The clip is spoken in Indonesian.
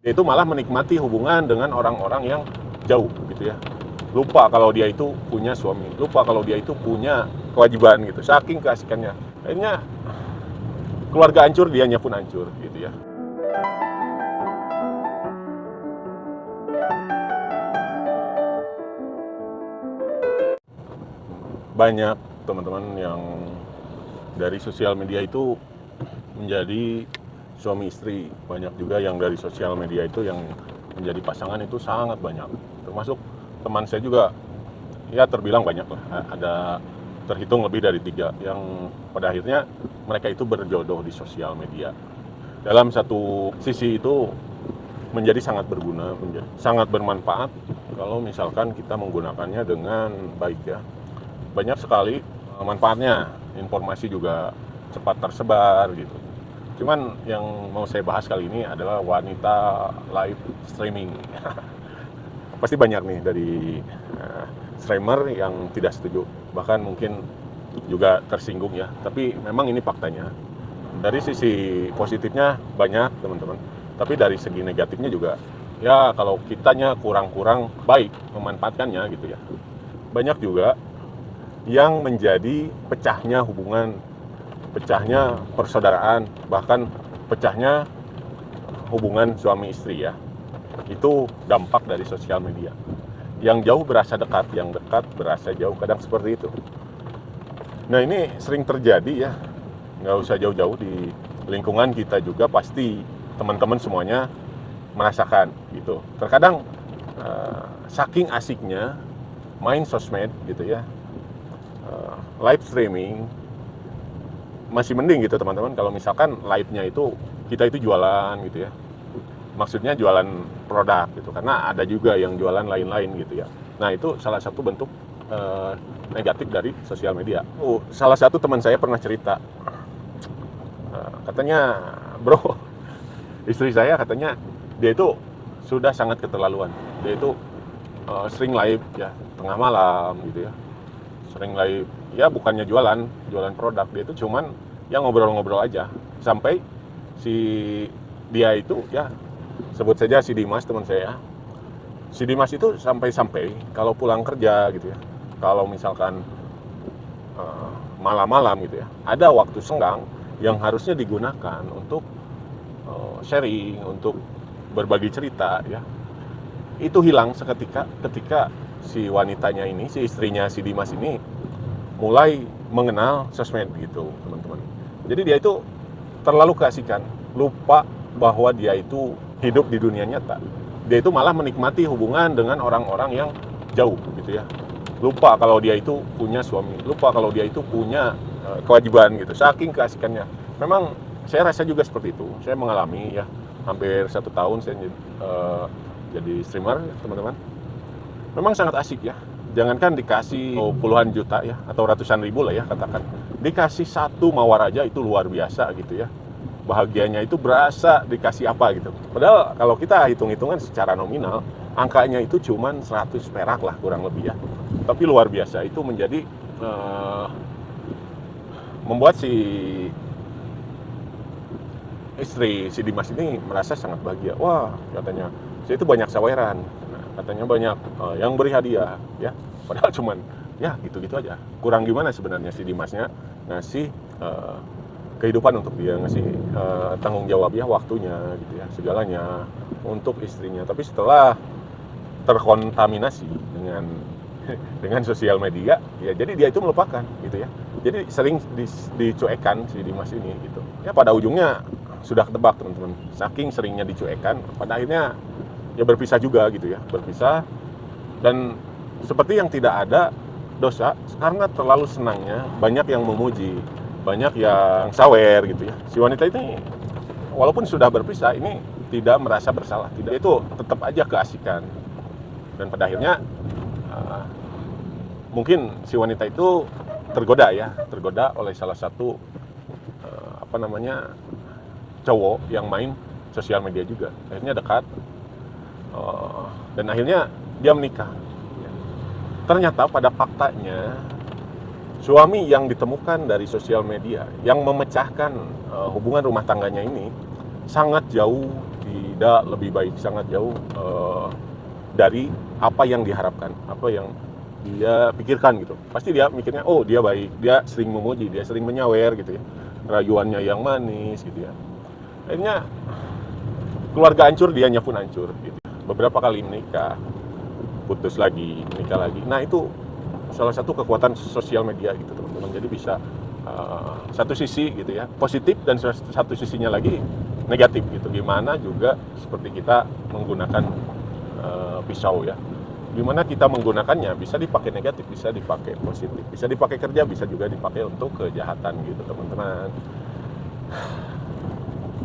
Dia itu malah menikmati hubungan dengan orang-orang yang jauh gitu ya. Lupa kalau dia itu punya suami, lupa kalau dia itu punya kewajiban gitu. Saking keasikannya. Akhirnya keluarga hancur, dianya pun hancur gitu ya. Banyak teman-teman yang dari sosial media itu menjadi suami istri. Banyak juga yang dari sosial media itu yang menjadi pasangan itu sangat banyak. Termasuk teman saya juga, ya terbilang banyak lah. Ada terhitung lebih dari 3 yang pada akhirnya mereka itu berjodoh di sosial media. Dalam satu sisi itu menjadi sangat berguna, menjadi sangat bermanfaat kalau misalkan kita menggunakannya dengan baik ya. Banyak sekali manfaatnya, informasi juga cepat tersebar gitu. Cuman yang mau saya bahas kali ini adalah wanita live streaming. Pasti banyak nih dari streamer yang tidak setuju, bahkan mungkin juga tersinggung ya. Tapi memang ini faktanya. Dari sisi positifnya banyak teman-teman, tapi dari segi negatifnya juga ya kalau kitanya kurang-kurang baik memanfaatkannya gitu ya. Banyak juga yang menjadi pecahnya hubungan, pecahnya persaudaraan, bahkan pecahnya hubungan suami istri ya. Itu dampak dari sosial media. Yang jauh berasa dekat, yang dekat berasa jauh, kadang seperti itu. Nah ini sering terjadi ya, nggak usah jauh-jauh, di lingkungan kita juga pasti teman-teman semuanya merasakan gitu. Terkadang saking asiknya main sosmed gitu ya, live streaming, masih mending gitu teman-teman kalau misalkan live-nya itu kita itu jualan gitu ya. Maksudnya jualan produk gitu, karena ada juga yang jualan lain-lain gitu ya. Nah itu salah satu bentuk negatif dari sosial media. Salah satu teman saya pernah cerita, katanya, bro, istri saya katanya dia itu sudah sangat keterlaluan. Dia itu sering live ya tengah malam gitu ya, sering live ya, bukannya jualan produk, dia itu cuman ya ngobrol-ngobrol aja, sampai si dia itu ya, sebut saja si Dimas teman saya. Si Dimas itu sampai-sampai kalau pulang kerja gitu ya, kalau misalkan malam-malam gitu ya, ada waktu senggang yang harusnya digunakan untuk sharing, untuk berbagi cerita ya, itu hilang seketika ketika si wanitanya ini, si istrinya si Dimas ini mulai mengenal sosmed gitu teman-teman. Jadi dia itu terlalu keasikan, lupa bahwa dia itu hidup di dunia nyata. Dia itu malah menikmati hubungan dengan orang-orang yang jauh gitu ya. Lupa kalau dia itu punya suami, lupa kalau dia itu punya kewajiban gitu, saking keasikannya. Memang saya rasa juga seperti itu. Saya mengalami ya, hampir 1 tahun saya jadi streamer teman-teman. Memang sangat asik ya. Jangankan dikasih puluhan juta ya, atau ratusan ribu lah ya katakan, dikasih 1 mawar aja itu luar biasa gitu ya. Bahagianya itu berasa dikasih apa gitu. Padahal kalau kita hitung-hitungan secara nominal, angkanya itu cuman 100 perak lah kurang lebih ya. Tapi luar biasa, itu menjadi membuat si istri si Dimas ini merasa sangat bahagia. Wah, katanya saya itu banyak saweran, katanya banyak yang beri hadiah ya, padahal cuman ya gitu-gitu aja. Kurang gimana sebenarnya si Dimasnya ngasih kehidupan untuk dia, ngasih tanggung jawab ya, waktunya gitu ya, segalanya untuk istrinya. Tapi setelah terkontaminasi dengan dengan sosial media ya, jadi dia itu melupakan gitu ya. Jadi sering dicuekan si Dimas ini gitu ya, pada ujungnya sudah ketebak teman-teman. Saking seringnya dicuekan, pada akhirnya ya berpisah juga gitu ya, berpisah. Dan seperti yang tidak ada dosa, karena terlalu senangnya banyak yang memuji, banyak yang sawer gitu ya. Si wanita ini walaupun sudah berpisah ini tidak merasa bersalah, tidak, itu tetap aja keasikan. Dan pada akhirnya mungkin si wanita itu tergoda ya, tergoda oleh salah satu cowok yang main sosial media juga. Akhirnya dekat, dan akhirnya dia menikah. Ternyata pada faktanya suami yang ditemukan dari sosial media yang memecahkan hubungan rumah tangganya ini sangat jauh tidak lebih baik, sangat jauh dari apa yang diharapkan, apa yang dia pikirkan gitu. Pasti dia mikirnya, oh dia baik, dia sering memuji, dia sering menyawer gitu ya, rayuannya yang manis gitu ya. Akhirnya keluarga hancur, dianya pun hancur gitu. Beberapa kali menikah, putus lagi, menikah lagi. Nah itu salah satu kekuatan sosial media gitu teman-teman. Jadi bisa satu sisi gitu ya positif, dan satu sisinya lagi negatif gitu. Gimana juga seperti kita menggunakan pisau ya. Gimana kita menggunakannya, bisa dipakai negatif, bisa dipakai positif, bisa dipakai kerja, bisa juga dipakai untuk kejahatan gitu teman-teman.